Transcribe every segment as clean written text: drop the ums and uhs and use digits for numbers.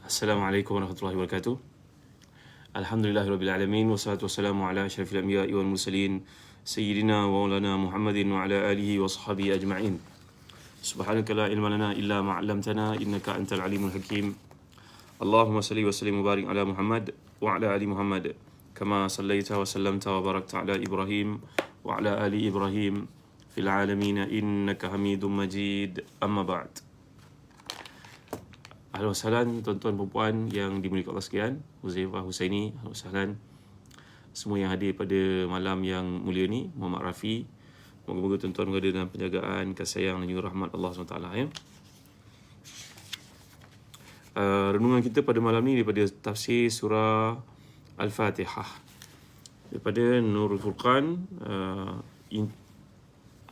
Assalamualaikum warahmatullahi wabarakatuh. Alhamdulillahirabbil alamin wassalatu wassalamu ala asyrafil anbiya'i wal mursalin sayyidina wa maulana Muhammadin wa ala alihi wa sahbihi ajma'in. Subhanaka la ilma lana illa ma 'allamtana innaka antal alimul hakim. Allahumma salli wa sallim wa barik ala Muhammad wa ala ali Muhammad kama sallaita wa sallamta wa barakta ala Ibrahim wa ala ali Ibrahim fil alamin innaka Hamidum Majid. Amma ba'd. Ahlan wasahlan tuan-tuan dan puan yang dimuliakan Allah sekalian. Huzaifah Husaini, ahlan wasahlan. Semua yang hadir pada malam yang mulia ni, Muhammad Rafi. Moga-moga tuan-tuan berada dalam penjagaan, kasih sayang dan juga rahmat Allah SWT ya. Renungan kita pada malam ni daripada tafsir surah Al-Fatihah. Daripada Nurul Furqan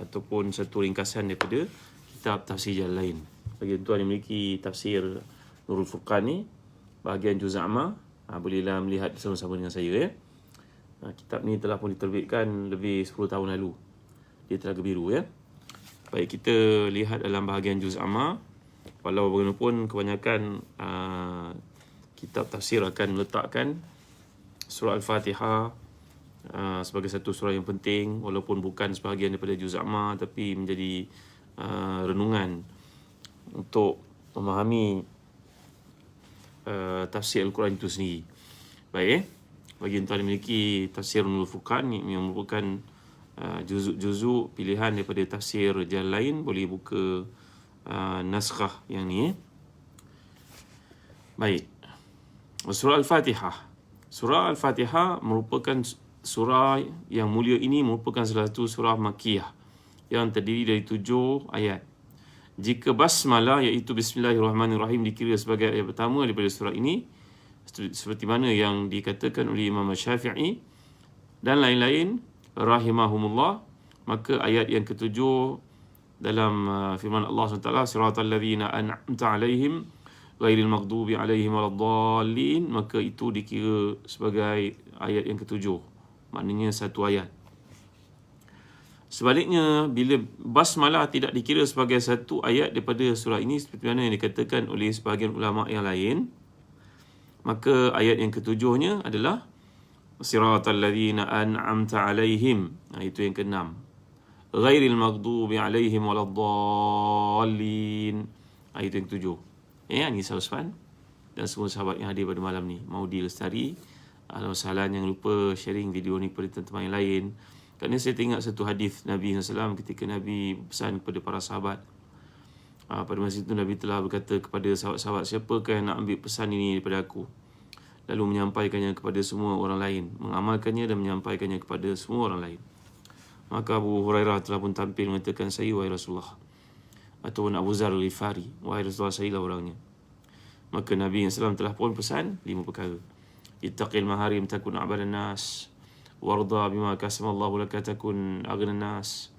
ataupun satu ringkasan daripada kitab tafsir jalan lain. Bagi tuan yang memiliki tafsir Nurul Furqan ni, bahagian juz amma, bolehlah melihat bersama-sama dengan saya ya. Kitab ni telah pun diterbitkan lebih 10 tahun lalu. Dia Telaga Biru ya. Baik, kita lihat dalam bahagian juz amma. Walau bagaimanapun kebanyakan kitab tafsir akan meletakkan surah Al-Fatihah sebagai satu surah yang penting, walaupun bukan sebahagian daripada juz amma, tapi menjadi renungan untuk memahami tafsir Al-Quran itu sendiri. Baik, bagi tuan yang memiliki tafsir Nurul Furqan yang merupakan juzuk-juzuk pilihan daripada tafsir jalan lain, boleh buka naskah yang ni. Baik, surah Al-Fatihah. Surah Al-Fatihah merupakan surah yang mulia ini, merupakan salah satu surah Makkiyah yang terdiri dari 7 ayat. Jika basmalah iaitu Bismillahirrahmanirrahim dikira sebagai ayat pertama daripada surah ini, seperti mana yang dikatakan oleh Imam Syafi'i dan lain-lain rahimahumullah, maka ayat yang ketujuh dalam firman Allah SWT, siratal ladzina an'amta alaihim ghairil maghdubi alaihim waladdallin, maka itu dikira sebagai ayat yang ketujuh, maknanya satu ayat. Sebaliknya, bila basmalah tidak dikira sebagai satu ayat daripada surah ini, seperti mana yang dikatakan oleh sebahagian ulama yang lain, maka ayat yang ketujuhnya adalah siratal ladzina an'amta alaihim, itu yang keenam, ghairil maghdubi alaihim waladdallin, itu yang ketujuh. Ini Sahabat Usman dan semua sahabat yang hadir pada malam ni. Maudi Lestari, ahlan wasahlan. Jangan lupa sharing video ni kepada teman-teman yang lain. Kerana saya teringat satu hadis Nabi SAW ketika Nabi pesan kepada para sahabat. Pada masa itu Nabi telah berkata kepada sahabat-sahabat, siapakah yang nak ambil pesan ini daripada aku, lalu menyampaikannya kepada semua orang lain, mengamalkannya dan menyampaikannya kepada semua orang lain. Maka Abu Hurairah telah pun tampil mengatakan, saya wahai Rasulullah. Ataupun Abu Zar Al-Ghifari, wahai Rasulullah, saya lah orangnya. Maka Nabi SAW telah pun pesan 5 perkara. Ittaqil maharim takun a'badan nas, warda bima kasamallahu laka takun aghnan nas,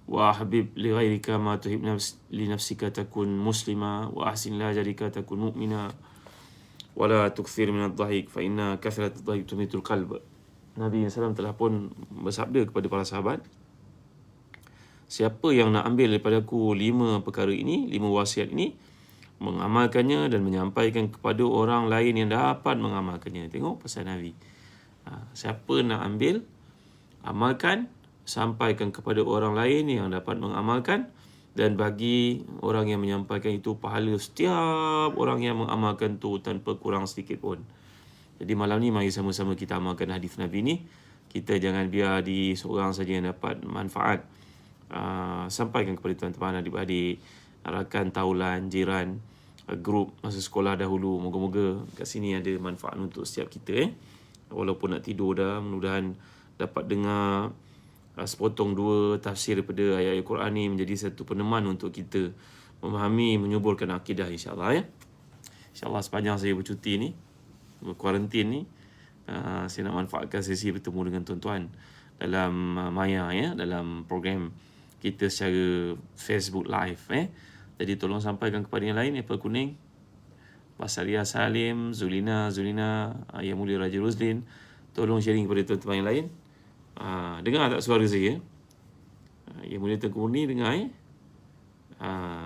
wa habib li ghairika ma tuhib li nafsika takun muslima, wa ahsin la jarika takun mu'mina, wa la tukthir min ad-dhahik fa inna kathrat ad-dhahik tumitul qalb. Nabi SAW telah pun bersabda kepada para sahabat, siapa yang nak ambil daripada aku 5 perkara ini, 5 wasiat ini, mengamalkannya dan menyampaikan kepada orang lain yang dapat mengamalkannya. Tengok pesan Nabi. Siapa nak ambil, amalkan, sampaikan kepada orang lain yang dapat mengamalkan, dan bagi orang yang menyampaikan itu pahala setiap orang yang mengamalkan itu tanpa kurang sedikit pun. Jadi malam ni mari sama-sama kita amalkan hadis Nabi ni. Kita jangan biar di seorang saja yang dapat manfaat. Sampaikan kepada teman-teman, adik-adik, rakan taulan, jiran, grup masa sekolah dahulu. Moga-moga kat sini ada manfaat untuk setiap kita. Walaupun nak tidur dah, mudah-mudahan dapat dengar sepotong 2 tafsir daripada ayat-ayat Quran ni menjadi satu peneman untuk kita memahami, menyuburkan akidah, insyaAllah ya. InsyaAllah sepanjang saya bercuti ni, berkuarantin ni, saya nak manfaatkan sesi bertemu dengan tuan-tuan dalam Maya ya, dalam program kita secara Facebook Live Jadi tolong sampaikan kepada yang lain, Apple Kuning, Basaria Salim, Zulina, Yang Mulia Raja Roslin. Tolong sharing kepada teman-teman yang lain. Dengar tak suara saya? Yang Mulia Tengku Murni dengar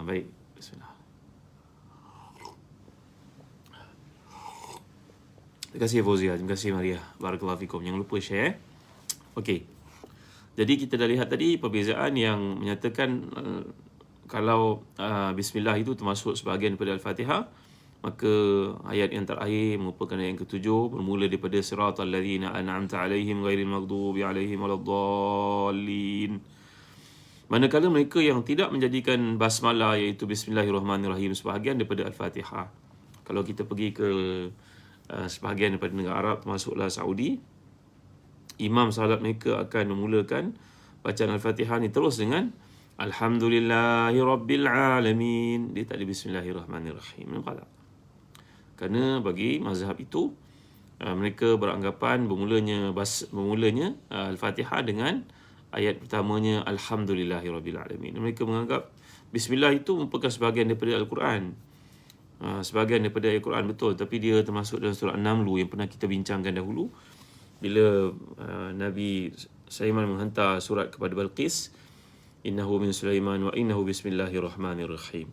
Baik, bismillah. Terima kasih Fauzia, terima kasih Maria. Barakallahu fikum. Jangan lupa share. Okey. Jadi kita dah lihat tadi perbezaan yang menyatakan kalau bismillah itu termasuk sebahagian daripada Al-Fatihah, maka ayat yang terakhir merupakan ayat yang ketujuh, bermula daripada siratal ladzina an'amta alaihim ghairil maghdubi alaihim waladdallin. Manakala mereka yang tidak menjadikan basmalah iaitu bismillahirrahmanirrahim sebahagian daripada Al-Fatihah. Kalau kita pergi ke sebahagian daripada negara Arab, termasuklah Saudi, imam salat mereka akan memulakan bacaan Al-Fatihah ni terus dengan Alhamdulillahi Rabbil Alamin. Dia tak ada Bismillahirrahmanirrahim. Nampak tak? Kerana bagi mazhab itu, mereka beranggapan bermulanya Al-Fatihah dengan ayat pertamanya Alhamdulillahi Rabbil Alamin. Mereka menganggap Bismillah itu merupakan sebahagian daripada Al-Quran. Sebahagian daripada Al-Quran, betul. Tapi dia termasuk dalam surah An-Naml yang pernah kita bincangkan dahulu. Bila Nabi Sulaiman menghantar surat kepada Balqis, innahu min Sulaiman wa innahu bismillahirrahmanirrahim.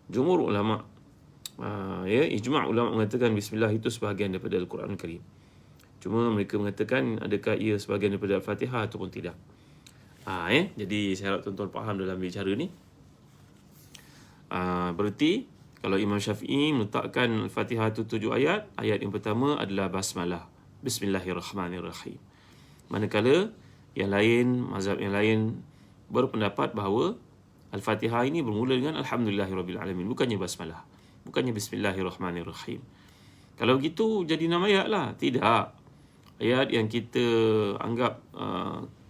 Jumhur ulama, ijma' ulama mengatakan bismillah itu sebahagian daripada Al-Quran Karim. Cuma mereka mengatakan adakah ia sebahagian daripada Al-Fatihah ataupun tidak. Jadi saya harap tuan-tuan faham dalam bicara ni. Berarti kalau Imam Syafi'i meletakkan Al-Fatihah itu 7 ayat, ayat yang pertama adalah basmalah, Bismillahirrahmanirrahim. Manakala yang lain, mazhab yang lain berpendapat bahawa Al-Fatihah ini bermula dengan Alhamdulillahirabbil alamin, bukannya basmalah, bukannya Bismillahirrahmanirrahim. Kalau begitu jadi 6 ayat lah. Tidak. Ayat yang kita anggap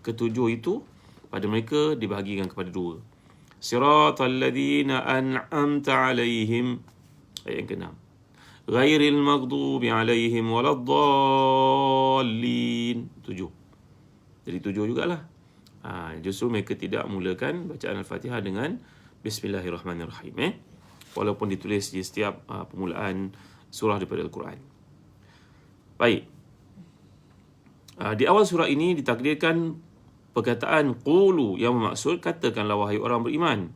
ketujuh itu pada mereka dibahagikan kepada 2. Siratal ladzina an'amta alaihim, ayat yang ke-6. Ghairil maghdubi alaihim waladdallin, 7. Jadi 7 jugalah. Justru mereka tidak mulakan bacaan Al-Fatihah dengan Bismillahirrahmanirrahim. Walaupun ditulis di setiap permulaan surah daripada Al-Quran. Baik. Di awal surah ini ditakdirkan perkataan qulu yang bermaksud katakanlah wahai orang beriman,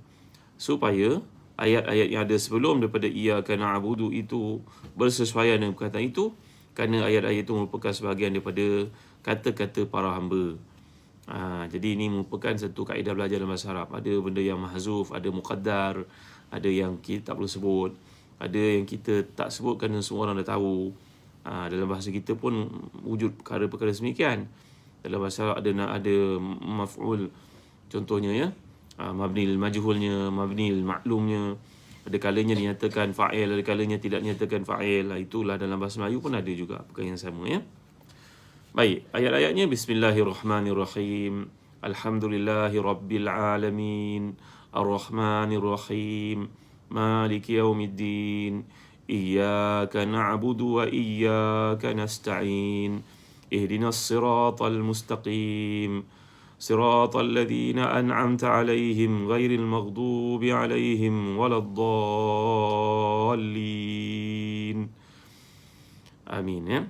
supaya ayat-ayat yang ada sebelum daripada iyyaka na'budu itu bersesuaian dengan perkataan itu, kerana ayat-ayat itu merupakan sebahagian daripada kata-kata para hamba. Jadi ini merupakan satu kaedah belajar dalam bahasa Arab. Ada benda yang mahzuf, ada muqaddar, ada yang kita tak perlu sebut, ada yang kita tak sebut kerana semua orang dah tahu. Dalam bahasa kita pun wujud perkara-perkara semikian. Dalam bahasa Arab ada maf'ul, contohnya ya, mabnil majhulnya, mabnil maklumnya. Ada kalanya dinyatakan fa'il, ada kalanya tidak dinyatakan fa'il. Itulah dalam bahasa Melayu pun ada juga perkara yang sama ya. Baik, ayat-ayatnya Bismillahirrahmanirrahim, Alhamdulillahi Rabbil Alamin, Ar-Rahmanirrahim, Maliki Yawmiddin, Iyyaka na'budu wa iyyaka nasta'in, Ihdinas siratal mustaqim, Siratal ladzina an'amta alaihim ghairil maghdubi alaihim waladdallin. Amin ya.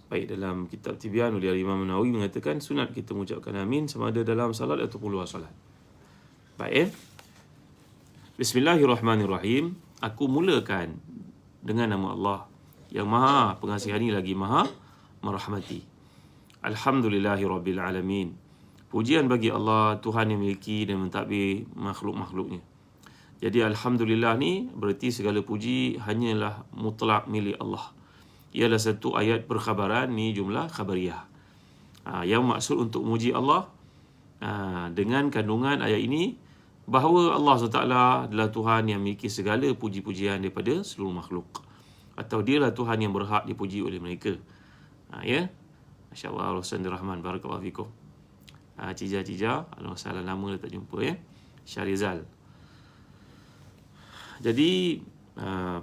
Baik, dalam kitab Tibyan oleh Imam Nawawi mengatakan sunat kita mengucapkan amin sama ada dalam salat ataupun luar salat. Baik. Bismillahirrahmanirrahim. Aku mulakan dengan nama Allah yang Maha Pengasihani lagi Maha Merahmati. Alhamdulillahi Rabbil Alamin. Pujian bagi Allah, Tuhan yang memiliki dan mentadbir makhluk-makhluknya. Jadi Alhamdulillah ni berarti segala puji hanyalah mutlak milik Allah. Ialah satu ayat perkhabaran, ni jumlah khabariyah. Yang maksud untuk memuji Allah dengan kandungan ayat ini bahawa Allah SWT adalah Tuhan yang memiliki segala puji-pujian daripada seluruh makhluk, atau dialah Tuhan yang berhak dipuji oleh mereka. Ya, Masya Allah, Rahman Rahman, Barakallahu fikum. Cija, salah nama dah tak jumpa ya. Syarizal. Jadi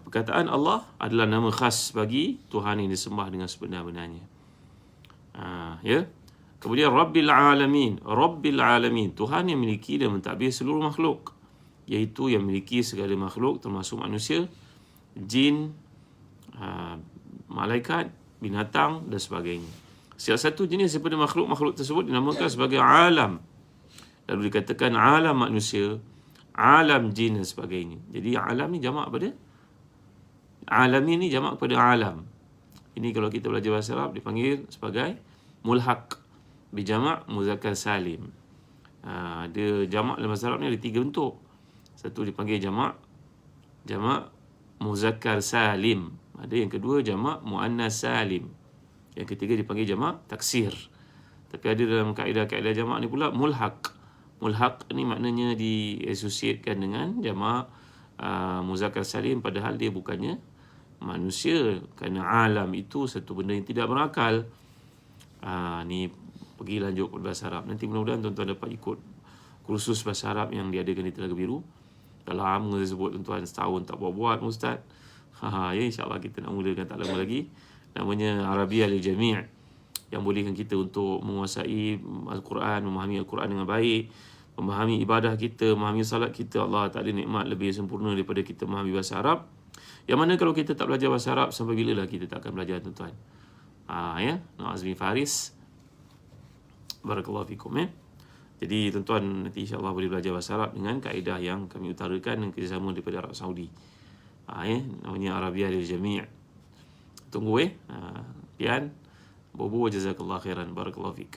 perkataan Allah adalah nama khas bagi Tuhan yang disembah dengan sebenar-benarnya. Ya. Kemudian Rabbil Alamin, Rabbil Alamin, Tuhan yang memiliki dan mentadbir seluruh makhluk, iaitu yang memiliki segala makhluk termasuk manusia, jin, malaikat, binatang dan sebagainya. Setiap satu jenis daripada makhluk-makhluk tersebut dinamakan sebagai alam. Lalu dikatakan alam manusia, alam jin dan sebagainya. Jadi alam ni jamak pada alamin, ni jamak kepada alam. Ini kalau kita belajar bahasa Arab dipanggil sebagai mulhaq bijama' muzakkar salim. Ada jamak dalam bahasa Arab ni ada 3 bentuk. Satu dipanggil jamak muzakkar salim. Ada yang kedua jamak muannas salim. Yang ketiga dipanggil jamak taksir. Tapi ada dalam kaedah-kaedah jamak ni pula mulhaq. Mulhaq ni maknanya diasosiatkan dengan jamak muzakkar salim, padahal dia bukannya manusia, kerana alam itu satu benda yang tidak berakal. Ni pergi lanjut ke bahasa Arab. Nanti mudah-mudahan tuan-tuan dapat ikut kursus bahasa Arab yang diadakan di Telaga Biru. Dah lama saya sebut tuan-tuan, setahun tak buat-buat Ustaz. Ya, insyaAllah kita nak mulakan tak lama lagi. Namanya Arabiah lil Jami', yang bolehkan kita untuk menguasai Al-Quran, memahami Al-Quran dengan baik, memahami ibadah kita, memahami salat kita. Allah tak ada nikmat lebih sempurna daripada kita memahami bahasa Arab. Yang mana kalau kita tak belajar bahasa Arab, sampai bila lah kita tak akan belajar tuan-tuan. Ya, Azmi Faris, barakallahu fikum. Jadi tuan-tuan nanti insya-Allah boleh belajar bahasa Arab dengan kaedah yang kami utarakan dan kerjasama daripada Arab Saudi. Namanya Arabiah lil Jami'. Tunggu Pian, Bobo, jazakallah khairan, barakallahu fik.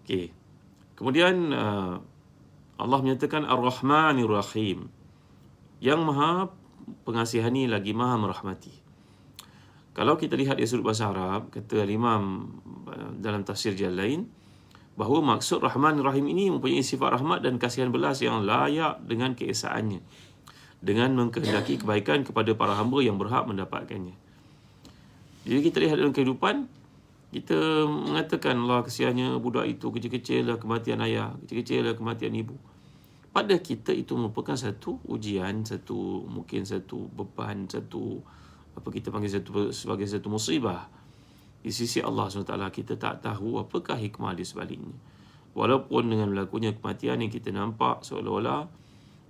Okey. Kemudian Allah menyatakan Ar-Rahmanir Rahim, yang Maha Pengasihani lagi Maha Merahmati. Kalau kita lihat dari sudut bahasa Arab, kata Imam dalam tafsir Jalalain, bahawa maksud Rahmanir Rahim ini mempunyai sifat rahmat dan kasihan belas yang layak dengan keesaannya, dengan mengkehendaki kebaikan kepada para hamba yang berhak mendapatkannya. Jadi kita lihat dalam kehidupan, kita mengatakan Allah kesiannya budak itu kecil-kecil lah kematian ayah, kecil-kecil lah kematian ibu. Pada kita itu merupakan satu ujian, mungkin satu beban, kita panggil sebagai satu musibah. Di sisi Allah SWT kita tak tahu apakah hikmah di sebaliknya. Walaupun dengan berlakunya kematian yang kita nampak seolah-olah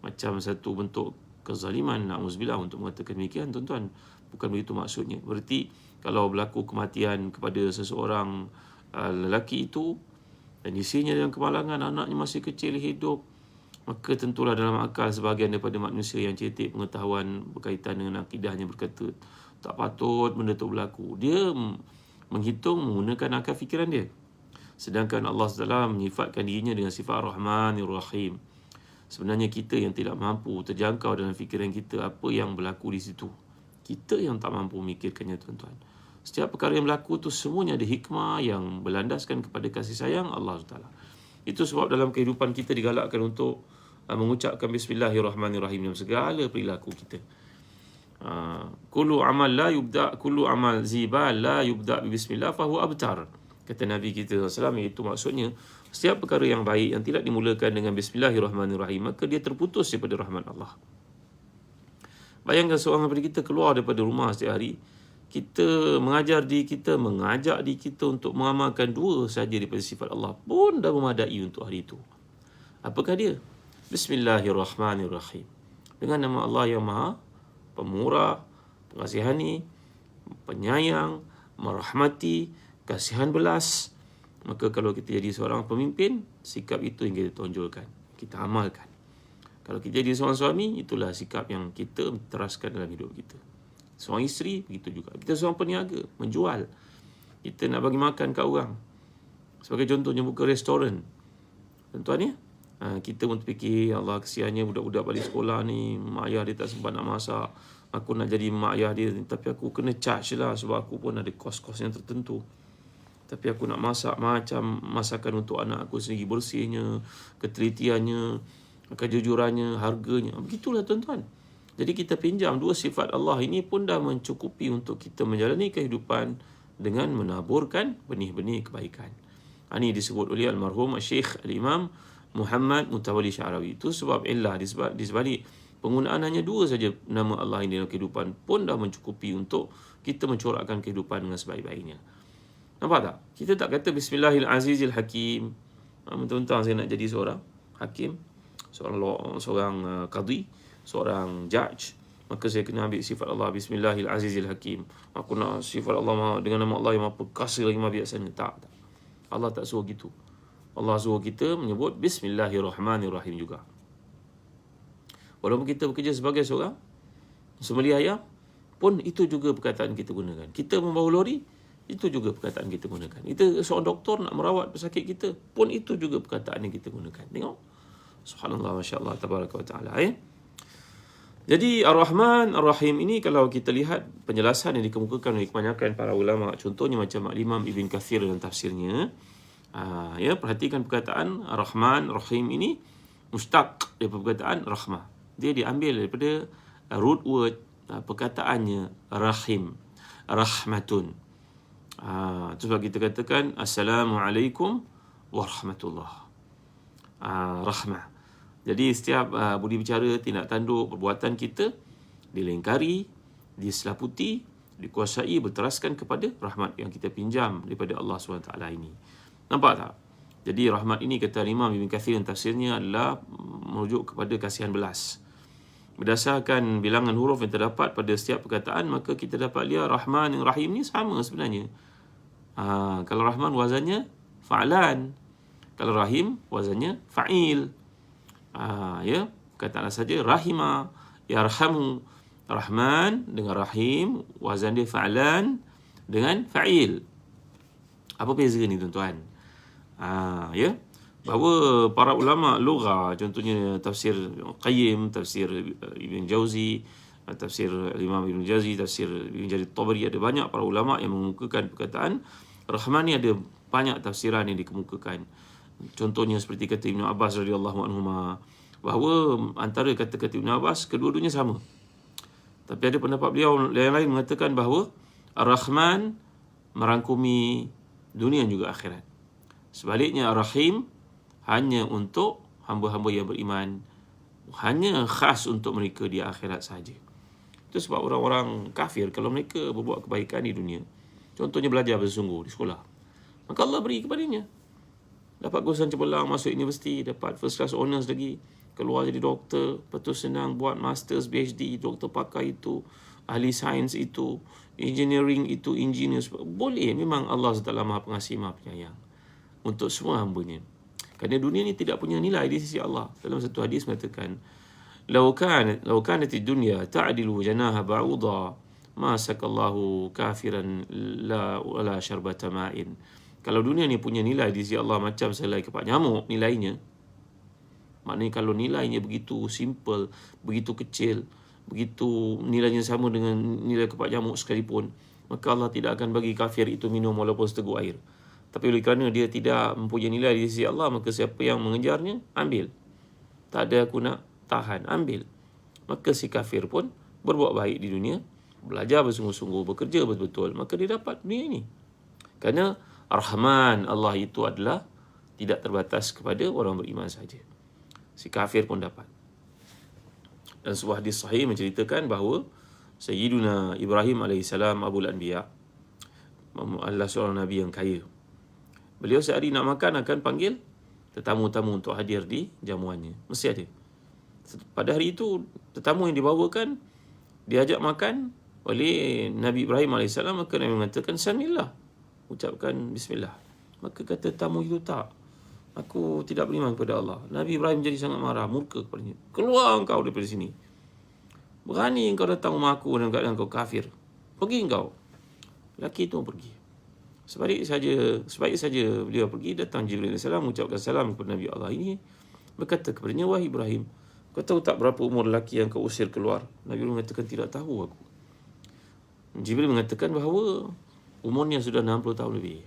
macam satu bentuk kezaliman, na'udzubillah, untuk mengatakan demikian tuan-tuan. Bukan begitu maksudnya. Berarti kalau berlaku kematian kepada seseorang lelaki itu dan isinya dalam kemalangan, anaknya masih kecil hidup, maka tentulah dalam akal sebahagian daripada manusia yang cetek pengetahuan berkaitan dengan akidahnya berkata tak patut benda itu berlaku. Dia menghitung menggunakan akal fikiran dia. Sedangkan Allah SWT menyifatkan dirinya dengan sifat Rahmanir Rahim. Sebenarnya kita yang tidak mampu terjangkau dalam fikiran kita apa yang berlaku di situ. Kita yang tak mampu memikirkannya tuan-tuan. Setiap perkara yang berlaku tu semuanya ada hikmah yang berlandaskan kepada kasih sayang Allah SWT. Itu sebab dalam kehidupan kita digalakkan untuk mengucapkan Bismillahirrahmanirrahim dalam segala perilaku kita. Kullu amal ziba la yubda' bi bismillah fahuwa abtar. Kata Nabi kita SAW, iaitu maksudnya setiap perkara yang baik yang tidak dimulakan dengan Bismillahirrahmanirrahim, maka dia terputus daripada rahmat Allah. Bayangkan seorang daripada kita keluar daripada rumah setiap hari, kita mengajar diri kita, mengajak diri kita untuk mengamalkan 2 saja daripada sifat Allah pun dah memadai untuk hari itu. Apakah dia? Bismillahirrahmanirrahim. Dengan nama Allah yang Maha Pemurah, Pengasihani, Penyayang, Merahmati, Kasihan belas. Maka kalau kita jadi seorang pemimpin, sikap itu yang kita tonjolkan, kita amalkan. Kalau kita jadi seorang suami, itulah sikap yang kita teraskan dalam hidup kita. Seorang isteri, begitu juga. Kita seorang peniaga, menjual. Kita nak bagi makan kat orang. Sebagai contohnya, buka restoran. Tuan-tuan ya, kita pun terfikir, Allah kesiannya budak-budak balik sekolah ni, mak ayah dia tak sempat nak masak. Aku nak jadi mak ayah dia, tapi aku kena charge lah sebab aku pun ada kos-kos yang tertentu. Tapi aku nak masak macam masakan untuk anak aku sendiri, bersihnya, ketelitiannya, kejujurannya, harganya. Begitulah tuan-tuan. Jadi kita pinjam 2 sifat Allah ini pun dah mencukupi untuk kita menjalani kehidupan dengan menaburkan benih-benih kebaikan. Ini disebut oleh almarhum Syekh Al-Imam Muhammad Mutawalli Sya'rawi. Itu sebab illah di sebalik penggunaan hanya 2 saja nama Allah ini dalam kehidupan pun dah mencukupi untuk kita mencorakkan kehidupan dengan sebaik-baiknya. Nampak tak? Kita tak kata Bismillahirrahmanirrahim Hakim. Mentang-mentang saya nak jadi seorang hakim, seorang qadi, seorang judge, maka saya kena ambil sifat Allah Bismillahirrahmanirrahim Hakim. Aku nak sifat Allah dengan nama Allah yang Maha Perkasa lagi Maha Bijaksana. Tak. Allah tak suruh gitu. Allah suruh kita menyebut Bismillahirrahmanirrahim juga. Walaupun kita bekerja sebagai seorang sembelih ayam, pun itu juga perkataan kita gunakan. Kita membawa lori, itu juga perkataan kita gunakan. Kita seorang doktor nak merawat pesakit kita, pun itu juga perkataan yang kita gunakan. Tengok. Subhanallah, Masya Allah, Tabaraka wa Ta'ala. Jadi Ar-Rahman, Ar-Rahim ini kalau kita lihat penjelasan yang dikemukakan oleh kebanyakan para ulama, contohnya macam Imam Ibn Kathir dalam tafsirnya, perhatikan perkataan Ar-Rahman, Ar-Rahim ini mustaq daripada perkataan rahmah. Dia diambil daripada root word perkataannya rahim, rahmatun. Itu sebab kita katakan Assalamualaikum warahmatullah. Rahmah. Jadi setiap budi bicara, tindak tanduk, perbuatan kita dilengkari, diselaputi, dikuasai, berteraskan kepada rahmat yang kita pinjam daripada Allah SWT ini. Nampak tak? Jadi rahmat ini kata Imam Ibn Kathir tafsirnya adalah merujuk kepada kasihan belas. Berdasarkan bilangan huruf yang terdapat pada setiap perkataan, maka kita dapat lihat Rahman dan Rahim ni sama sebenarnya. Kalau Rahman wazannya fa'lan, kalau Rahim wazannya fa'il. Katakanlah saja rahima, yarhamu. Rahman dengan Rahim wazan dia fa'lan dengan fa'il. Apa beza ni tuan-tuan? Bahawa para ulama lughah, contohnya tafsir Qayyim, tafsir Ibn Jauzi, tafsir Imam Ibn Jauzi, tafsir Ibn Jarir Tabari, ada banyak para ulama yang mengemukakan perkataan Rahman ni ada banyak tafsiran yang dikemukakan. Contohnya seperti kata Ibn Abbas radhiyallahu anhuma, bahawa antara kata-kata Ibn Abbas kedua-duanya sama. Tapi ada pendapat beliau yang lain mengatakan bahawa Ar-Rahman merangkumi dunia juga akhirat. Sebaliknya Ar-Rahim hanya untuk hamba-hamba yang beriman, hanya khas untuk mereka di akhirat sahaja. Itu sebab orang-orang kafir kalau mereka berbuat kebaikan di dunia, contohnya belajar bersungguh di sekolah, maka Allah beri kepadanya. Dapat lulusan cemerlang, masuk universiti, dapat first class honours lagi, keluar jadi doktor, lepas tu senang buat masters, PhD, doktor pakar itu, ahli sains itu, engineering itu, engineer. Boleh, memang Allah SWT Maha Pengasih, Maha Penyayang untuk semua hamba-Nya. Kerana dunia ni tidak punya nilai di sisi Allah. Dalam satu hadis mengatakan, "Law kanat ad-dunya ta'dilu janaha ba'udha, ma sakallahu kafiran la syarbata ma'in." Kalau dunia ni punya nilai di sisi Allah macam selai kepak nyamuk nilainya, maknanya kalau nilainya begitu simple, begitu kecil, begitu nilainya sama dengan nilai kepak nyamuk sekalipun, maka Allah tidak akan bagi kafir itu minum walaupun seteguk air. Tapi oleh kerana dia tidak mempunyai nilai di sisi Allah, maka siapa yang mengejarnya, ambil. Tak ada aku nak tahan, ambil. Maka si kafir pun berbuat baik di dunia, belajar bersungguh-sungguh, bekerja betul-betul, maka dia dapat dunia ini. Kerana Rahman Allah itu adalah tidak terbatas kepada orang beriman saja. Si kafir pun dapat. Dan sebuah hadis sahih menceritakan bahawa Sayyiduna Ibrahim AS, Abul Anbiya, adalah seorang Nabi yang kaya. Beliau sehari nak makan akan panggil tetamu-tamu untuk hadir di jamuannya. Mesti ada. Pada hari itu, tetamu yang dibawakan diajak makan oleh Nabi Ibrahim AS, maka Nabi mengatakan, "Samillah." Ucapkan bismillah. Maka kata tamu itu, "Tak, aku tidak beriman kepada Allah." Nabi Ibrahim jadi sangat marah, murka kepadanya. "Keluar engkau daripada sini. Berani engkau datang rumah aku dan keadaan engkau kafir. Pergi engkau." Lelaki itu pergi. Sebaik saja beliau pergi, datang Jibril AS, mengucapkan salam kepada Nabi Allah ini, berkata kepadanya, "Wahai Ibrahim, kau tahu tak berapa umur lelaki yang kau usir keluar?" Nabi Ibrahim mengatakan, "Tidak tahu aku." Jibril mengatakan bahawa umurnya sudah 60 tahun lebih.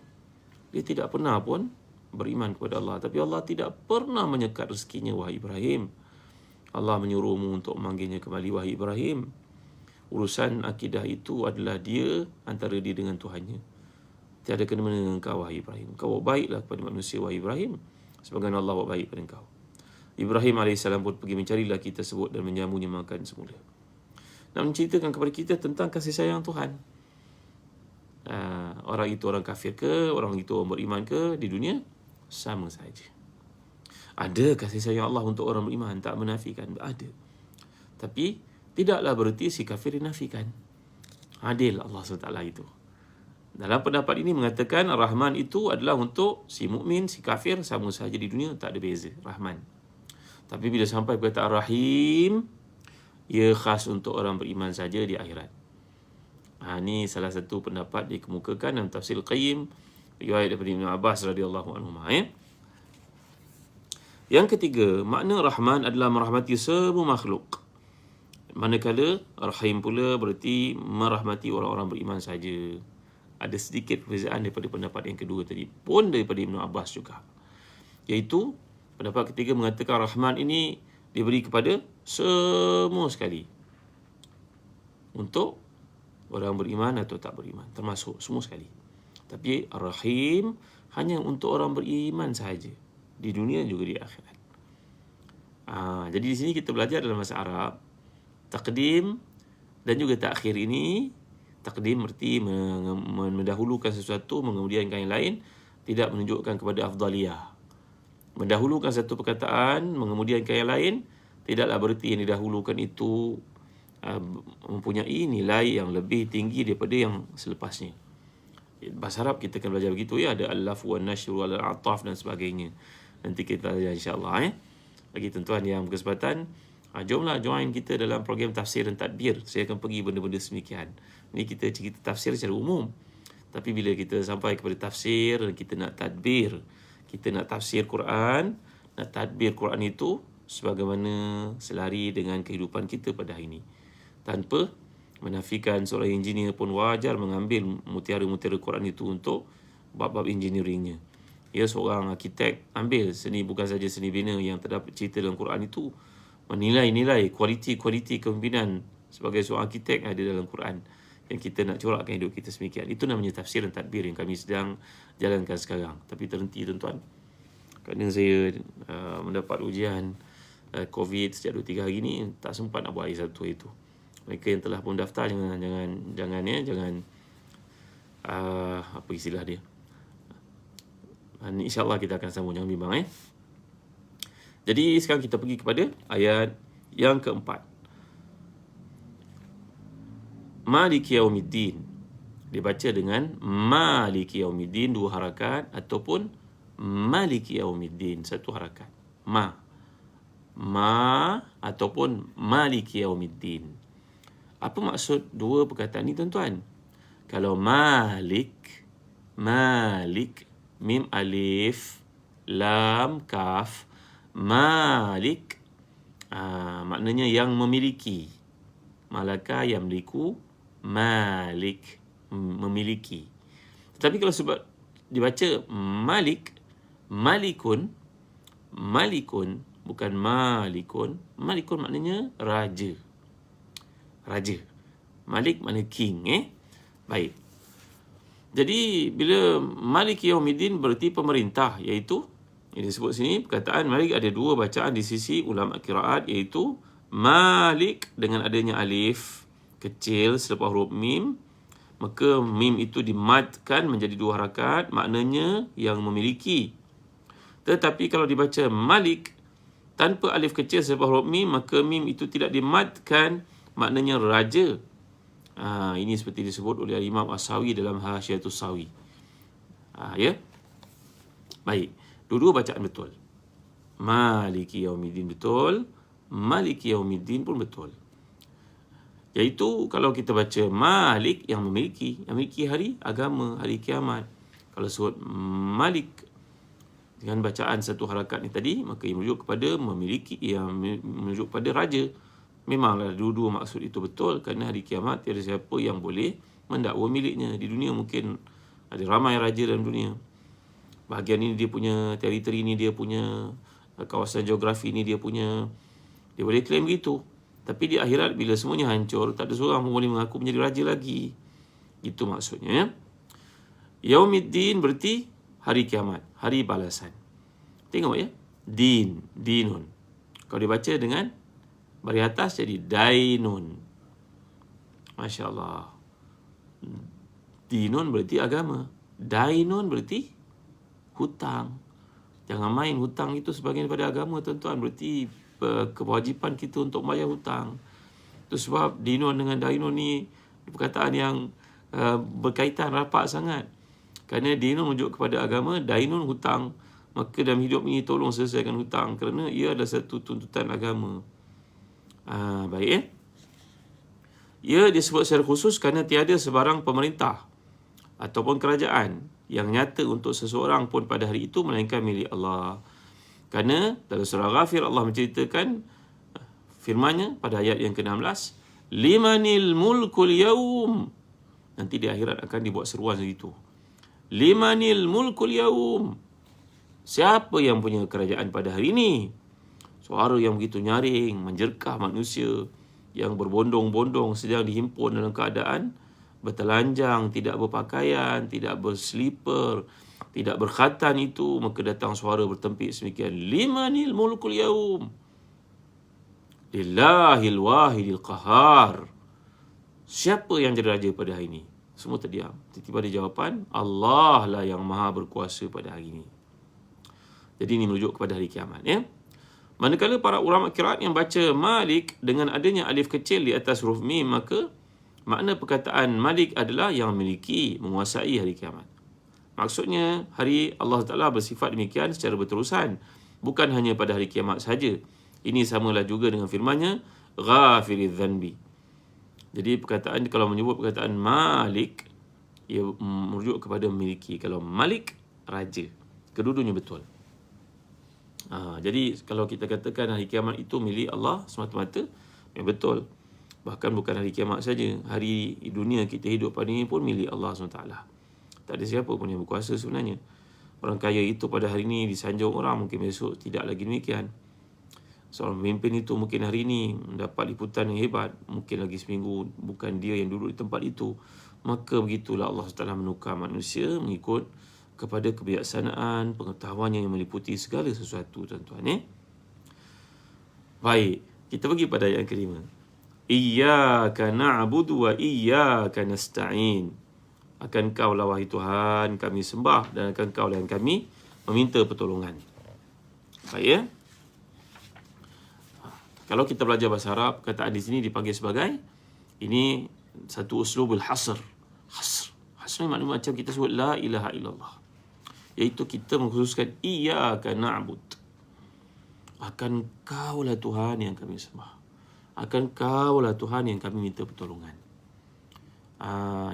Dia tidak pernah pun beriman kepada Allah. Tapi Allah tidak pernah menyekat rezekinya, wahai Ibrahim. Allah menyuruhmu untuk memanggilnya kembali, wahai Ibrahim. Urusan akidah itu adalah dia, antara dia dengan Tuhannya. Tiada kena-mena dengan engkau, wahai Ibrahim. Kau buat baiklah kepada manusia, wahai Ibrahim, sebagaimana Allah buat baik kepada engkau. Ibrahim AS pun pergi mencari lelaki tersebut dan menjamunya makan semula. Nak menceritakan kepada kita tentang kasih sayang Tuhan. Orang itu orang kafir ke, orang itu orang beriman ke, di dunia sama saja. Ada kasih sayang Allah untuk orang beriman, tak menafikan, ada. Tapi tidaklah bererti si kafir dinafikan. Adil Allah SWT itu. Dalam pendapat ini mengatakan Rahman itu adalah untuk si mukmin, si kafir sama saja di dunia, tak ada beza, Rahman. Tapi bila sampai perkataan Rahim, ia khas untuk orang beriman saja di akhirat. Ni salah satu pendapat dikemukakan dalam tafsir Al-Qayyim, riwayat daripada Ibn Abbas radhiyallahu anhu. Yang ketiga, makna Rahman adalah merahmati semua makhluk. Manakala Rahim pula berarti merahmati orang-orang beriman saja. Ada sedikit perbezaan daripada pendapat yang kedua tadi, pun daripada Ibn Abbas juga. Iaitu, pendapat ketiga mengatakan Rahman ini diberi kepada semua sekali. Untuk orang beriman atau tak beriman, termasuk semua sekali. Tapi Ar-Rahim hanya untuk orang beriman sahaja, di dunia juga di akhirat. Jadi di sini kita belajar dalam bahasa Arab, taqdim dan juga takhir ini. Taqdim berarti mendahulukan sesuatu, mengemudiankan yang lain, tidak menunjukkan kepada afdaliyah. Mendahulukan satu perkataan, mengemudiankan yang lain, tidaklah berarti yang didahulukan itu mempunyai nilai yang lebih tinggi daripada yang selepasnya. Bahasa Arab kita akan belajar begitu ya, ada al-laf wa nashr wa al-ataf dan sebagainya. Nanti kita belajar insya-Allah Bagi tuan-tuan yang berkesempatan, jomlah join kita dalam program tafsir dan tadbir. Saya akan pergi benda-benda semikian. Ini kita cerita tafsir secara umum. Tapi bila kita sampai kepada tafsir dan kita nak tadbir, kita nak tafsir Quran, nak tadbir Quran itu sebagaimana selari dengan kehidupan kita pada hari ini. Tanpa menafikan seorang engineer pun wajar mengambil mutiara-mutiara Quran itu untuk bab-bab engineeringnya. Ya, seorang arkitek ambil seni, bukan saja seni bina yang terdapat cerita dalam Quran itu, menilai-nilai kualiti-kualiti kepimpinan sebagai seorang arkitek ada dalam Quran yang kita nak corakkan hidup kita semikian. Itu namanya tafsir dan tadbir yang kami sedang jalankan sekarang. Tapi terhenti tuan-tuan, kerana saya mendapat ujian COVID sejak 2-3 hari ni, tak sempat nak buat hari satu itu. Mereka yang telah pun daftar jangan apa istilah dia, InsyaAllah kita akan sambung, jangan bimbang Jadi sekarang kita pergi kepada ayat yang keempat. Maliki Yaumiddin dibaca dengan Maliki Yaumiddin, 2 harakat, ataupun Maliki Yaumiddin, 1 harakat. Ma ataupun Maliki Yaumiddin. Apa maksud 2 perkataan ni tuan-tuan? Kalau Malik, Mim alif, lam kaf, Malik, maknanya yang memiliki. Malaka yamliku, Malik, memiliki. Tetapi kalau sebab dibaca Malik, Malikun, bukan Malikun. Malikun maknanya raja. Malik maknanya king. Baik. Jadi bila Maliki Yaumiddin berarti pemerintah, iaitu yang disebut sini perkataan Malik ada 2 bacaan di sisi ulama qiraat, iaitu Malik dengan adanya alif kecil selepas huruf mim, maka mim itu dimadkan menjadi 2 harakat, maknanya yang memiliki. Tetapi kalau dibaca Malik tanpa alif kecil selepas huruf mim, maka mim itu tidak dimadkan, maknanya raja. Ini seperti disebut oleh Imam As-Sawi dalam Hasyiatus Sawi. Ya. Baik, dua-dua bacaan betul. Maliki Yaumiddin betul, Maliki Yaumiddin pun betul. Iaitu kalau kita baca Malik, yang memiliki hari agama, hari kiamat. Kalau sebut Malik dengan bacaan 1 harakat ni tadi, maka ia merujuk kepada memiliki, yang merujuk kepada raja. Memanglah dua-dua maksud itu betul, kerana hari kiamat tiada siapa yang boleh mendakwa miliknya. Di dunia mungkin ada ramai raja dalam dunia. Bahagian ini dia punya, teritori ini dia punya, kawasan geografi ini dia punya. Dia boleh claim begitu. Tapi di akhirat bila semuanya hancur, tak ada seorang pun boleh mengaku menjadi raja lagi. Itu maksudnya. Yaumiddin berarti hari kiamat, hari balasan. Tengok ya. Dinun. Kalau dibaca dengan baris atas jadi dainun. Masya Allah. Dinun berarti agama. Dainun berarti hutang. Jangan main, hutang itu sebahagian daripada agama tuan-tuan. Berarti kewajipan kita untuk bayar hutang. Itu sebab dinun dengan dainun ni perkataan yang berkaitan rapat sangat. Kerana dinun merujuk kepada agama, dainun hutang. Maka dalam hidup ini tolong selesaikan hutang, kerana ia adalah satu tuntutan agama. Baik Ia disebut secara khusus kerana tiada sebarang pemerintah ataupun kerajaan yang nyata untuk seseorang pun pada hari itu melainkan milik Allah. Kerana dalam surah Ghafir Allah menceritakan firman-Nya pada ayat yang ke-16, limanil mulkul yaum. Nanti di akhirat akan dibuat seruan segitu. Limanil mulkul yaum. Siapa yang punya kerajaan pada hari ini? Suara yang begitu nyaring, menjerkah manusia yang berbondong-bondong sedang dihimpun dalam keadaan bertelanjang, tidak berpakaian, tidak berselipar, tidak berkhatan itu, maka datang suara bertempik semikian. Limanil mulkul yaum. Lillahil wahidil qahar. Siapa yang jadi raja pada hari ini? Semua terdiam. Tiba-tiba ada jawapan, Allah lah yang maha berkuasa pada hari ini. Jadi ini merujuk kepada hari kiamat. Ya? Manakala para ulama qiraat yang baca Malik dengan adanya alif kecil di atas huruf mim, maka makna perkataan Malik adalah yang memiliki, menguasai hari kiamat. Maksudnya, hari Allah Ta'ala bersifat demikian secara berterusan. Bukan hanya pada hari kiamat sahaja. Ini samalah juga dengan firman-Nya, Ghafiriz Zanbi. Jadi perkataan, kalau menyebut perkataan Malik, ia merujuk kepada memiliki. Kalau Malik, raja. Kedua-duanya betul. Jadi kalau kita katakan hari kiamat itu milik Allah semata-mata, yang betul. Bahkan bukan hari kiamat saja, hari dunia kita hidup pada ini pun milik Allah SWT. Tak ada siapa pun yang berkuasa sebenarnya. Orang kaya itu pada hari ini disanjung orang, mungkin besok tidak lagi demikian. Seorang pemimpin itu mungkin hari ini mendapat liputan yang hebat, mungkin lagi seminggu bukan dia yang duduk di tempat itu. Maka begitulah Allah SWT menukar manusia mengikut kepada kebijaksanaan, pengetahuan yang meliputi segala sesuatu, tuan-tuan. Baik, kita pergi pada ayat yang kelima. Iyyaka na'budu wa iyyaka nasta'in. Akan Kau lah wahai Tuhan kami sembah, dan akan Kau lah yang kami meminta pertolongan. Baik, ya. Kalau kita belajar bahasa Arab, perkataan di sini dipanggil sebagai, ini satu uslubul hasr. Hasr ni maknanya macam kita sebut la ilaha illallah. Iaitu kita mengkhususkan iyyaka na'bud. Akan Kau lah Tuhan yang kami sembah. Akan Kau lah Tuhan yang kami minta pertolongan.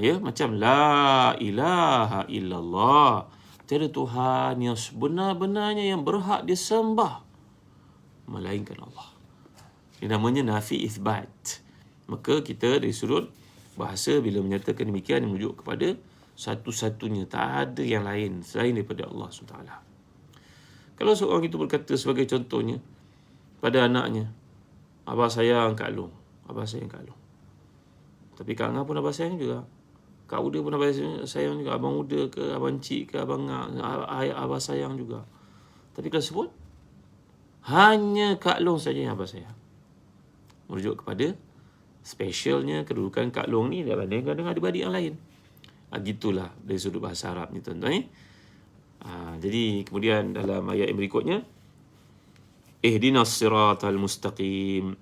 Ya, macam la ilaha illallah. Tiada Tuhan yang sebenar-benarnya yang berhak disembah melainkan Allah. Ini namanya nafi ithbat. Maka kita dari sudut bahasa bila menyatakan demikian merujuk kepada satu-satunya, tak ada yang lain selain daripada Allah SWT. Kalau seorang itu berkata sebagai contohnya pada anaknya, abah sayang Kak Long, abah sayang Kak Long. Tapi Kak Ngah pun abah sayang juga. Kak Uda pun abah sayang juga. Abang Uda ke, abang Cik ke, abang Ngah, abah sayang juga. Tapi kalau sebut, hanya Kak Long saja yang abah sayang. Merujuk kepada specialnya kedudukan Kak Long ni dibandingkan dengan adik-adik yang lain. Gitulah dari sudut bahasa Arab ni, tuan-tuan. Jadi kemudian dalam ayat yang berikutnya, ihdinas siratal mustaqim.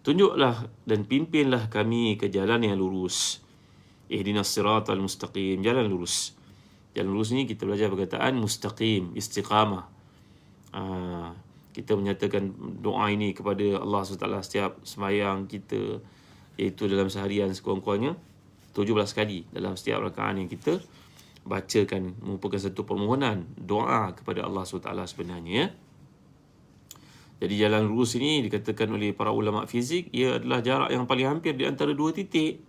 Tunjuklah dan pimpinlah kami ke jalan yang lurus. Ihdinas siratal mustaqim, jalan lurus. Jalan lurus ni kita belajar perkataan mustaqim, istiqamah. Kita menyatakan doa ini kepada Allah SWT setiap sembahyang kita, iaitu dalam seharian sekurang-kurangnya 17 kali dalam setiap rakaat yang kita bacakan, merupakan satu permohonan doa kepada Allah SWT sebenarnya, ya. Jadi jalan lurus ini dikatakan oleh para ulama fizik, ia adalah jarak yang paling hampir di antara dua titik.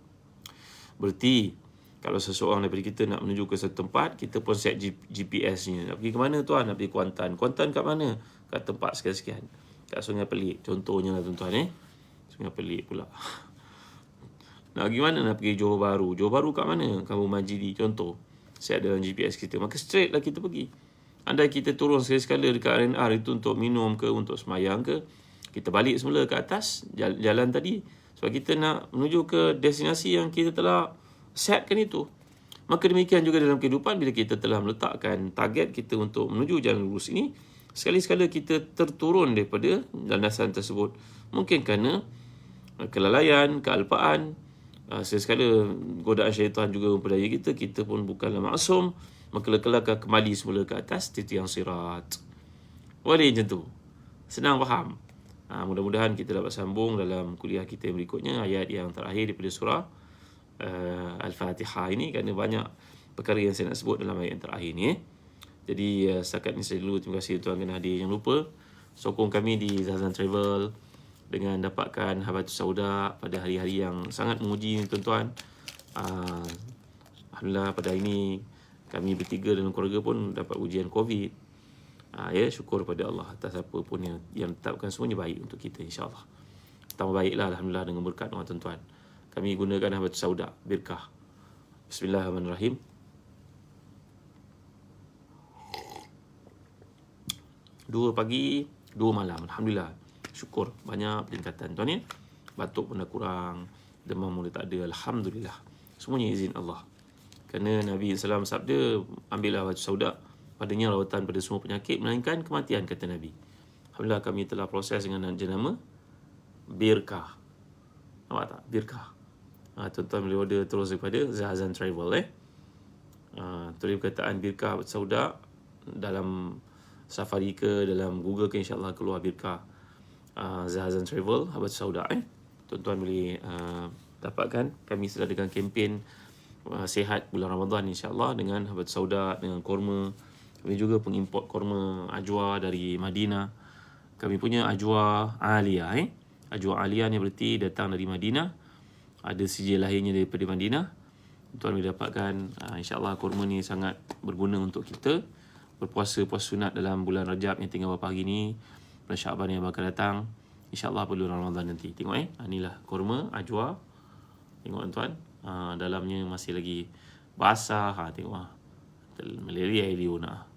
Berarti kalau seseorang daripada kita nak menuju ke satu tempat, kita pun set GPS-nya. Nak pergi ke mana tuan? Nak pergi Kuantan. Kuantan kat mana? Kat tempat sekian-sekian. Kat Sungai Pelik. Contohnya lah tuan-tuan. Sungai Pelik pula. Nak pergi mana? Nak pergi Johor Bahru. Johor Bahru kat mana? Kampung Majidi. Contoh. Set dalam GPS kita. Maka straight lah kita pergi. Andai kita turun sekali-sekala dekat RNR itu untuk minum ke, untuk semayang ke, kita balik semula ke atas jalan tadi. Sebab kita nak menuju ke destinasi yang kita telah setkan itu. Maka demikian juga dalam kehidupan, bila kita telah meletakkan target kita untuk menuju jalan lurus ini, sekali-sekala kita terturun daripada landasan tersebut. Mungkin kerana kelalaian, kealpaan, sekali-sekala godaan syaitan juga memperdaya kita, kita pun bukanlah maksum, maka kelak kembali semula ke atas titik yang sirat. Boleh macam tu. Senang faham. Mudah-mudahan kita dapat sambung dalam kuliah kita berikutnya, ayat yang terakhir daripada surah Al-Fatihah ini, kerana banyak perkara yang saya nak sebut dalam ayat yang terakhir ni. Jadi setakat ni saya dulu. Terima kasih tuan dan hadir. Jangan lupa sokong kami di Zazan Travel dengan dapatkan Habatus Sauda pada hari-hari yang sangat menguji ni tuan-tuan. Alhamdulillah pada hari ini kami bertiga dalam keluarga pun dapat ujian COVID. Ya, syukur pada Allah atas apa pun yang tetapkan, semuanya baik untuk kita, insya-Allah. Tambah baiklah alhamdulillah dengan berkat Allah tuan-tuan. Kami gunakan Habatus Sauda Birkah. Bismillahirrahmanirrahim. Dua pagi, 2 malam. Alhamdulillah. Syukur. Banyak peningkatan tuan ya. Batuk pun dah kurang. Demam pun dah tak ada. Alhamdulillah. Semuanya izin Allah. Kerana Nabi SAW sabda, ambillah Habatus Sauda. Padanya rawatan pada semua penyakit, melainkan kematian, kata Nabi. Alhamdulillah kami telah proses dengan jenama Birkah. Nampak tak? Birkah. Tuan-tuan boleh order terus daripada Zazan Travel. Tulis perkataan Birkah Habatus Sauda dalam Safari ke dalam Google ke, insyaAllah keluar Birkah Zazan Travel Habatus Sauda. Tuan-tuan boleh dapatkan. Kami sedang dengan kempen sihat bulan Ramadan, insyaAllah, dengan Habatus Sauda, dengan korma. Kami juga pengimport korma ajwa dari Madinah. Kami punya ajwa Aliyah. Ajwa Aliyah ni berarti datang dari Madinah. Ada sijil lahirnya daripada Madinah. Tuan boleh dapatkan. InsyaAllah korma ni sangat berguna untuk kita berpuasa sunat dalam bulan Rajab yang tinggal beberapa hari ni, bulan Syaban yang bakal datang, insyaAllah pada bulan Ramadan nanti. Tengok inilah korma ajwa. Tengok tuan, dalamnya masih lagi basah. Tengok malaria Eliona.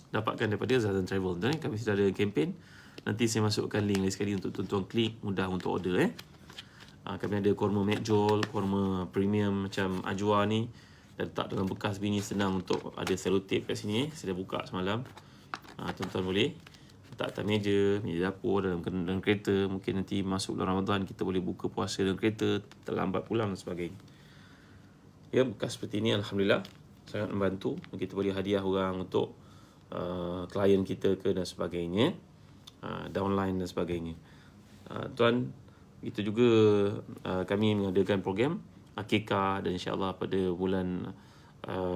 Dapatkan daripada Zazan Travel tuan. Kami sudah ada kempen. Nanti saya masukkan link lagi sekali untuk tuan-tuan klik, mudah untuk order. Kami ada korma Medjol, korma premium macam ajwa ni, letak dalam bekas bini, senang untuk, ada selotip kat sini. Saya dah buka semalam. Tuan-tuan boleh letak atas meja dapur, dalam kereta. Mungkin nanti masuk bulan Ramadan kita boleh buka puasa dalam kereta, terlambat pulang dan sebagainya. Ya, bekas seperti ini alhamdulillah sangat membantu. Kita boleh hadiah orang untuk klien kita ke dan sebagainya, downline dan sebagainya. Tuan, itu juga kami mengadakan program akikah, dan insyaAllah pada bulan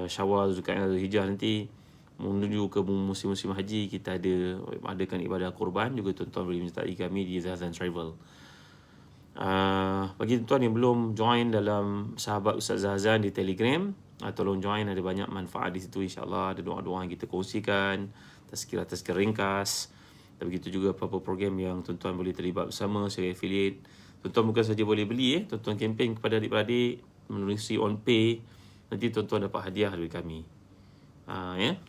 Syawal, Zulkaidah, Zulhijjah nanti menuju ke musim-musim haji, kita adakan ibadah korban juga. Tuan-tuan boleh menyertai kami di Zazan Travel. Bagi tuan-tuan yang belum join dalam sahabat Ustaz Zazan di Telegram, tolong join, ada banyak manfaat di situ, insyaAllah. Ada doa-doa yang kita kongsikan, tazkirah ringkas, dan begitu juga apa-apa program yang tuan-tuan boleh terlibat bersama sebagai affiliate. Tuan-tuan bukan saja boleh beli, tuan-tuan kempen kepada adik-beradik menerusi on pay, nanti tuan-tuan dapat hadiah dari kami.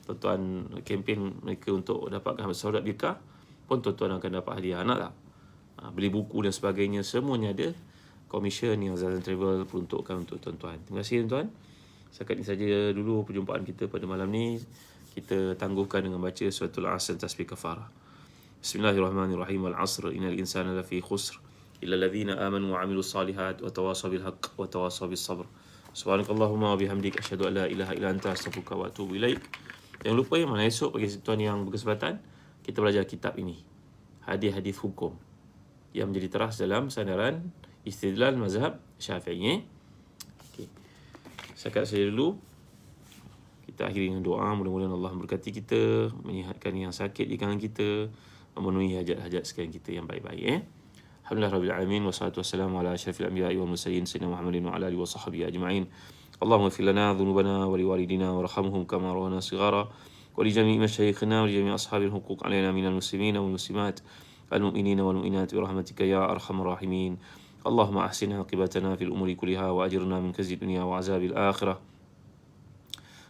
Tuan-tuan kempen mereka untuk dapatkan Habatus Sauda Birkah pun tuan-tuan akan dapat hadiah, nak tak? Beli buku dan sebagainya, semuanya ada komisen yang Zazan Travel peruntukkan untuk tuan-tuan. Terima kasih tuan-tuan. Setakat ini saja dulu perjumpaan kita pada malam ni. Kita tangguhkan dengan baca suratul Asr tasbih kafarah. Bismillahirrahmanirrahim. Wal 'asr innal insana lafi khusr illa alladhina amanu wa 'amilus solihat wa tawasaw bil haqq wa tawasaw bis sabr. Subhanakallahumma wa bihamdika asyhadu an la ilaha illa anta astaghfiruka wa atubu ilaik. Jangan lupa mana esok bagi tuan yang berkesempatan kita belajar kitab ini, hadis-hadis hukum yang menjadi teras dalam sandaran istidlal mazhab Syafi'i. Okey. Setakat saya dulu. Kita akhiri dengan doa. Mudah-mudahan Allah memberkati kita, menyihatkan yang sakit di kalangan kita, memenuhi hajat-hajat sekalian kita yang baik-baik. Alhamdulillah rabbil alamin, wassalatu wassalamu ala asyrafil anbiya'i wal mursalin sayyidina Muhammadin wa ala alihi wa sahbihi ajma'in. Allahumma ighfir lana dhunubana wa liwalidina warhamhum kama rawana shighara wa li jami'i masyayikhina wa li jami'i ashabil huquq alaina minal muslimin wal muslimat wal mu'minina wal mu'minat bi rahmatika ya arhamar rahimin. Allahumma ahsin aqibatana fil umuri kulliha wa ajirna min khizyi dunya wa azabil akhirah.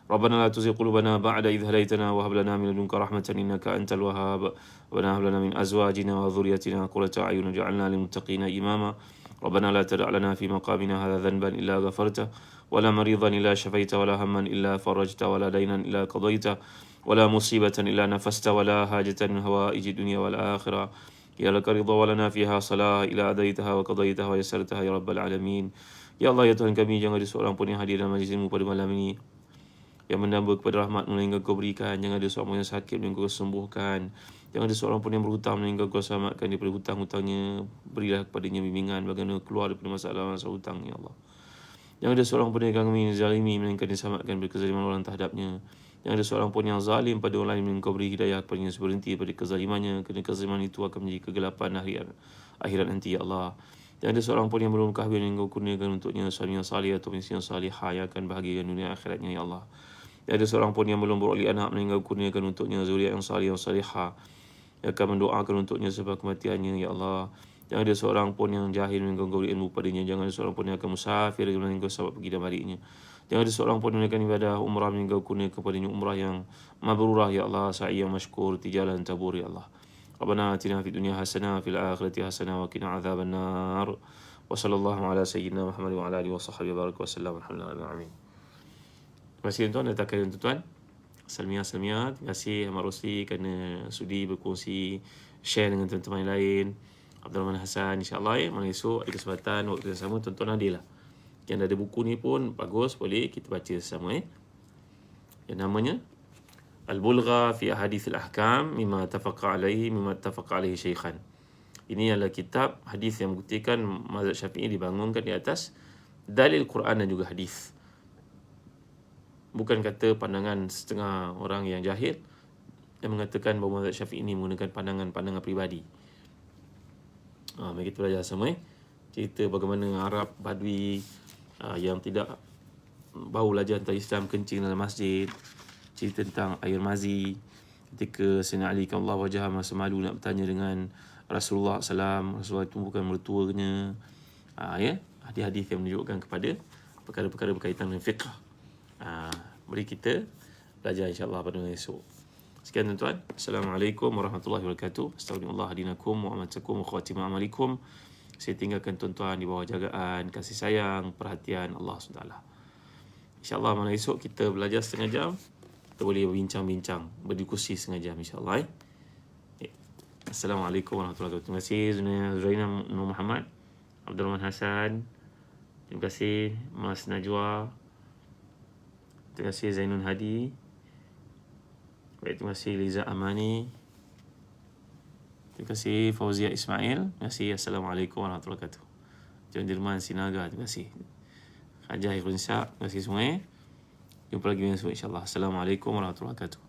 ربنا لا تزغ قلوبنا بعد إذ هديتنا وهب لنا من لدنك رحمة إنك أنت الوهاب ربنا هب لنا من أزواجنا وذريتنا قرة أعين واجعلنا للمتقين إماما ربنا لا تدع لنا في مقامنا هذا ذنبا إلا غفرته ولا مريضا إلا شفيته ولا هما إلا فرجته ولا دينا إلا قضيته ولا مصيبة إلا نفست ولا حاجة من هوائج الدنيا والآخرة يا لك رضا ولنا فيها صلاة إلى أديتها وقضيتها ويسرتها يا رب العالمين. Ya Allah, ya Tuhan kami, jangan ada seorang pun yang hadir dalam majlis ilmu pada malam ini yang menambah kepada rahmat melainkan kau berikan. Jangan ada seorang pun yang sakit melainkan kau sembuhkan. Jangan ada seorang pun yang berhutang melainkan kau selamatkan daripada hutang-hutangnya. Berilah kepadanya bimbingan bagaimana keluar daripada masalah hutang, ya Allah. Jangan ada seorang pun yang kami zalimi melainkan diselamatkan dari kezaliman orang terhadapnya. Jangan ada seorang pun yang zalim pada orang lain melainkan kau beri hidayah kepadanya berhenti pada kezalimannya, kerana kezaliman itu akan menjadi kegelapan akhirat nanti, ya Allah. Jangan ada seorang pun yang belum kahwin yang kau kurniakan untuknya suami yang salih atau isteri yang salihah yang akan bahagia dunia akhiratnya, ya Allah. Jangan ada seorang pun yang belum beroleh anak melainkan kau kurniakan untuknya zuriat yang salih yang salihah yang akan mendoakan untuknya sebab kematiannya, ya Allah. Jangan ada seorang pun yang jahil melainkan kau beri ilmu padanya. Jangan ada seorang pun yang akan musafir melainkan kau sebab pergi dan baliknya. Jangan ada seorang pun yang melakukan ibadah umrah melainkan kau kurniakan kepadanya umrah yang mabrurah, ya Allah. Sa'i yang mashkur, tijalan tabur, ya Allah. Rabbana atina fid dunya hasanah fil akhirati hasanah wa qina adzaban nar. Wa sallallahu ala sayyidina Muhammad wa ala alihi wa sahbihi wa baraka wa sallam. Alhamdulillah, amin. Terima kasih tuan-tuan dan tuan-tuan. Salmiah. Terima kasih Ahmad Rosli kerana sudi berkongsi, share dengan teman-teman yang lain. Abdul Rahman Hassan, insyaAllah mana esok ada kesempatan waktu yang sama tuan-tuan ada lah. Yang ada buku ni pun bagus, boleh kita baca sama. Yang namanya Al-Bulgha fi Ahadithil Ahkam mimma tafaqa alaihi syaikhan. Ini adalah kitab hadis yang membuktikan mazhab Syafi'i dibangunkan di atas dalil Quran dan juga hadis. Bukan kata pandangan setengah orang yang jahil yang mengatakan bahawa mazhab Syafi'i ini menggunakan pandangan pribadi. Mari kita belajar sama. Cerita bagaimana Arab Badui yang tidak bau lajang antara Islam kencing dalam masjid. Cerita tentang air mazi ketika Sayyidina Ali Allah wajah masa malu nak bertanya dengan Rasulullah SAW. Rasulullah itu bukan mertuanya. Hadis-hadis yang menunjukkan kepada perkara-perkara berkaitan dengan fiqh. Mari kita belajar insyaAllah pada esok. Sekian tuan-tuan. Assalamualaikum warahmatullahi wabarakatuh. Astagfirullah dinakum wa amatakum wa khawatimah amalikum. Saya tinggalkan tuan-tuan di bawah jagaan, kasih sayang, perhatian Allah SWT. InsyaAllah mana esok kita belajar setengah jam. Kita boleh berbincang-bincang, berdiskusi setengah jam insyaAllah. Assalamualaikum warahmatullahi wabarakatuh. Terima kasih Zainal Nur Muhammad, Abdul Rahman Hassan. Terima kasih Mas Najwa. Terima kasih Zainul Hadi. Baik, terima kasih Liza Amani. Terima kasih Fauzia Ismail. Terima kasih. Assalamualaikum warahmatullahi wabarakatuh. John Dirman Sinaga. Terima kasih. Hajar Irun Syak. Terima kasih semua. Jumpa lagi besok insyaAllah. Assalamualaikum warahmatullahi wabarakatuh.